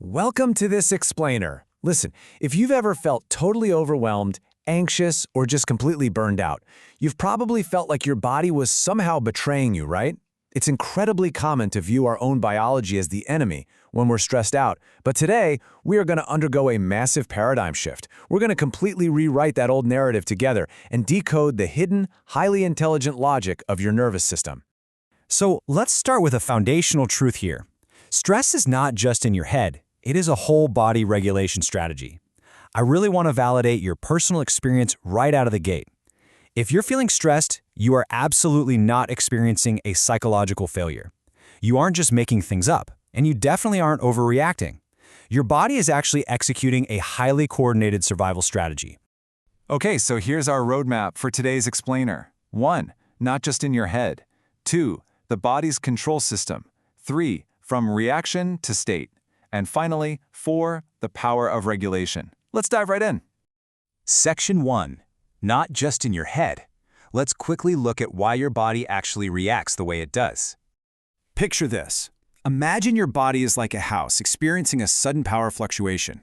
Welcome to this explainer. Listen, if you've ever felt totally overwhelmed, anxious, or just completely burned out, you've probably felt like your body was somehow betraying you, right? It's incredibly common to view our own biology as the enemy when we're stressed out, but today, we are going to undergo a massive paradigm shift. We're going to completely rewrite that old narrative together and decode the hidden, highly intelligent logic of your nervous system. So let's start with a foundational truth here. Stress is not just in your head, it is a whole body regulation strategy. I really want to validate your personal experience right out of the gate. If you're feeling stressed, you are absolutely not experiencing a psychological failure. You aren't just making things up, and you definitely aren't overreacting. Your body is actually executing a highly coordinated survival strategy. Okay, so here's our roadmap for today's explainer. 1. Not just in your head. 2. The body's control system. 3. From reaction to state. And finally, 4. The power of regulation. Let's dive right in. Section 1. Not just in your head. Let's quickly look at why your body actually reacts the way it does. Picture this. Imagine your body is like a house experiencing a sudden power fluctuation.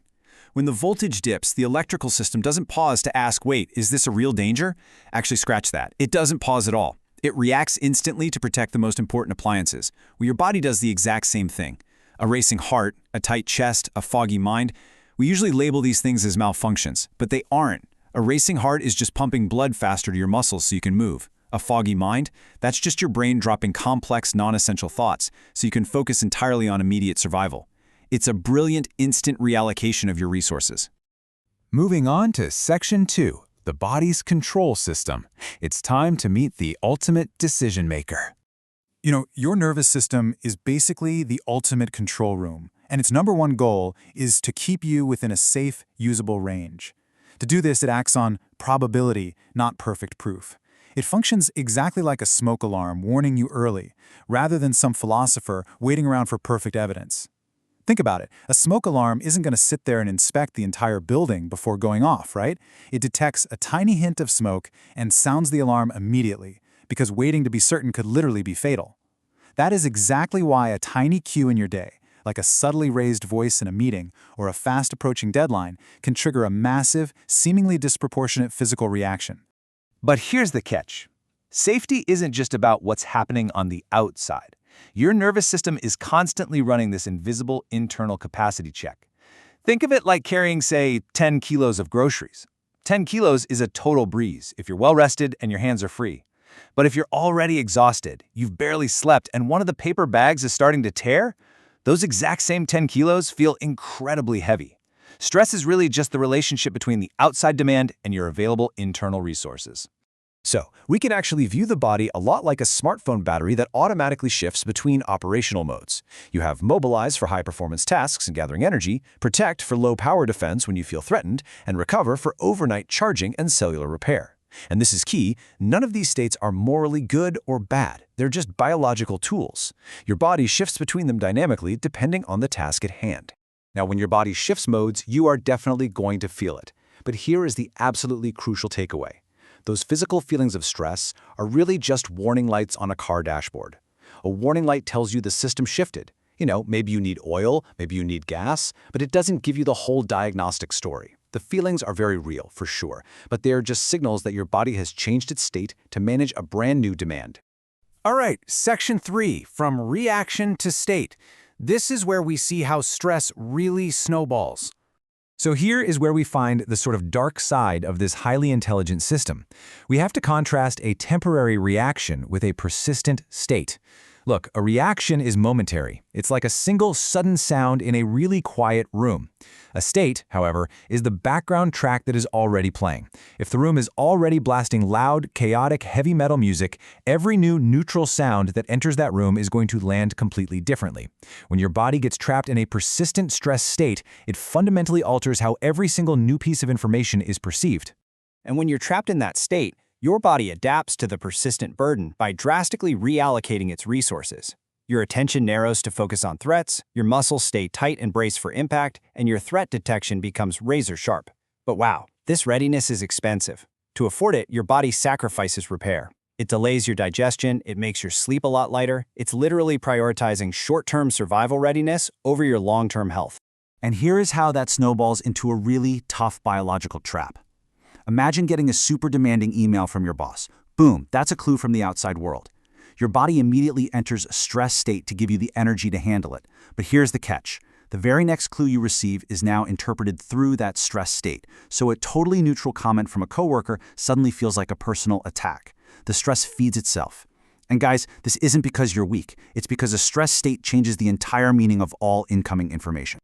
When the voltage dips, the electrical system doesn't pause to ask, wait, is this a real danger? Actually, scratch that. It doesn't pause at all. It reacts instantly to protect the most important appliances. Well, your body does the exact same thing. A racing heart, a tight chest, a foggy mind. We usually label these things as malfunctions, but they aren't. A racing heart is just pumping blood faster to your muscles so you can move. A foggy mind, that's just your brain dropping complex, non-essential thoughts so you can focus entirely on immediate survival. It's a brilliant, instant reallocation of your resources. Moving on to Section 2, the body's control system. It's time to meet the ultimate decision maker. Your nervous system is basically the ultimate control room, and its number one goal is to keep you within a safe, usable range. To do this, it acts on probability, not perfect proof. It functions exactly like a smoke alarm warning you early, rather than some philosopher waiting around for perfect evidence. Think about it. A smoke alarm isn't going to sit there and inspect the entire building before going off, right? It detects a tiny hint of smoke and sounds the alarm immediately, because waiting to be certain could literally be fatal. That is exactly why a tiny cue in your day, like a subtly raised voice in a meeting or a fast-approaching deadline, can trigger a massive, seemingly disproportionate physical reaction. But here's the catch. Safety isn't just about what's happening on the outside. Your nervous system is constantly running this invisible internal capacity check. Think of it like carrying, say, 10 kilos of groceries. 10 kilos is a total breeze if you're well-rested and your hands are free. But if you're already exhausted, you've barely slept, and one of the paper bags is starting to tear, those exact same 10 kilos feel incredibly heavy. Stress is really just the relationship between the outside demand and your available internal resources. So, we can actually view the body a lot like a smartphone battery that automatically shifts between operational modes. You have mobilize for high-performance tasks and gathering energy, protect for low-power defense when you feel threatened, and recover for overnight charging and cellular repair. And this is key, none of these states are morally good or bad. They're just biological tools. Your body shifts between them dynamically depending on the task at hand. Now, when your body shifts modes, you are definitely going to feel it. But here is the absolutely crucial takeaway. Those physical feelings of stress are really just warning lights on a car dashboard. A warning light tells you the system shifted. Maybe you need oil, maybe you need gas, but it doesn't give you the whole diagnostic story. The feelings are very real, for sure, but they are just signals that your body has changed its state to manage a brand new demand. All right, Section 3, from reaction to state. This is where we see how stress really snowballs. So here is where we find the sort of dark side of this highly intelligent system. We have to contrast a temporary reaction with a persistent state. Look, a reaction is momentary. It's like a single sudden sound in a really quiet room. A state, however, is the background track that is already playing. If the room is already blasting loud, chaotic, heavy metal music, every new neutral sound that enters that room is going to land completely differently. When your body gets trapped in a persistent stress state, it fundamentally alters how every single new piece of information is perceived. And when you're trapped in that state, your body adapts to the persistent burden by drastically reallocating its resources. Your attention narrows to focus on threats, your muscles stay tight and brace for impact, and your threat detection becomes razor sharp. But wow, this readiness is expensive. To afford it, your body sacrifices repair. It delays your digestion, it makes your sleep a lot lighter. It's literally prioritizing short-term survival readiness over your long-term health. And here is how that snowballs into a really tough biological trap. Imagine getting a super demanding email from your boss. Boom, that's a clue from the outside world. Your body immediately enters a stress state to give you the energy to handle it. But here's the catch. The very next clue you receive is now interpreted through that stress state. So a totally neutral comment from a coworker suddenly feels like a personal attack. The stress feeds itself. And guys, this isn't because you're weak. It's because a stress state changes the entire meaning of all incoming information.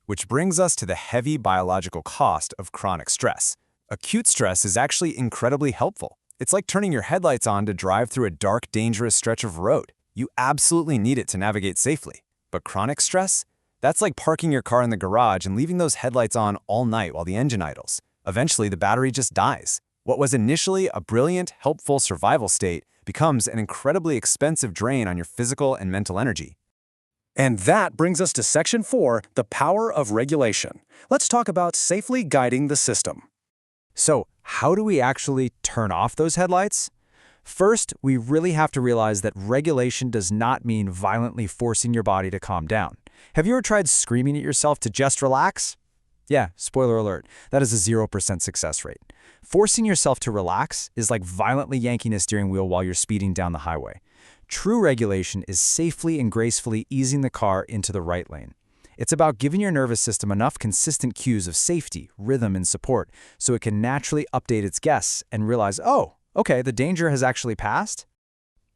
Which brings us to the heavy biological cost of chronic stress. Acute stress is actually incredibly helpful. It's like turning your headlights on to drive through a dark, dangerous stretch of road. You absolutely need it to navigate safely. But chronic stress? That's like parking your car in the garage and leaving those headlights on all night while the engine idles. Eventually, the battery just dies. What was initially a brilliant, helpful survival state becomes an incredibly expensive drain on your physical and mental energy. And that brings us to Section 4, the power of regulation. Let's talk about safely guiding the system. So, how do we actually turn off those headlights? First, we really have to realize that regulation does not mean violently forcing your body to calm down. Have you ever tried screaming at yourself to just relax? Yeah, spoiler alert, that is a 0% success rate. Forcing yourself to relax is like violently yanking a steering wheel while you're speeding down the highway. True regulation is safely and gracefully easing the car into the right lane. It's about giving your nervous system enough consistent cues of safety, rhythm, and support so it can naturally update its guests and realize, oh, okay, the danger has actually passed.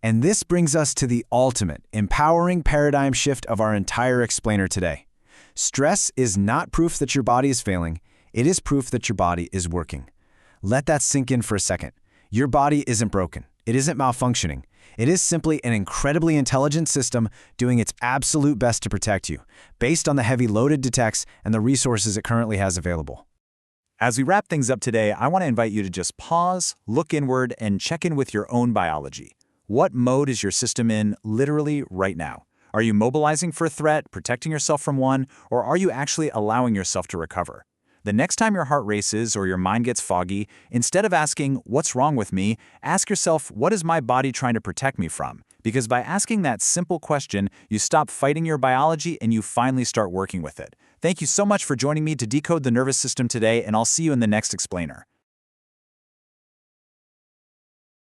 And this brings us to the ultimate, empowering paradigm shift of our entire explainer today. Stress is not proof that your body is failing. It is proof that your body is working. Let that sink in for a second. Your body isn't broken. It isn't malfunctioning. It is simply an incredibly intelligent system doing its absolute best to protect you, based on the heavy load it detects and the resources it currently has available. As we wrap things up today, I want to invite you to just pause, look inward, and check in with your own biology. What mode is your system in literally right now? Are you mobilizing for a threat, protecting yourself from one, or are you actually allowing yourself to recover? The next time your heart races or your mind gets foggy, instead of asking, "What's wrong with me?" ask yourself, "What is my body trying to protect me from?" Because by asking that simple question, you stop fighting your biology and you finally start working with it. Thank you so much for joining me to decode the nervous system today, and I'll see you in the next explainer.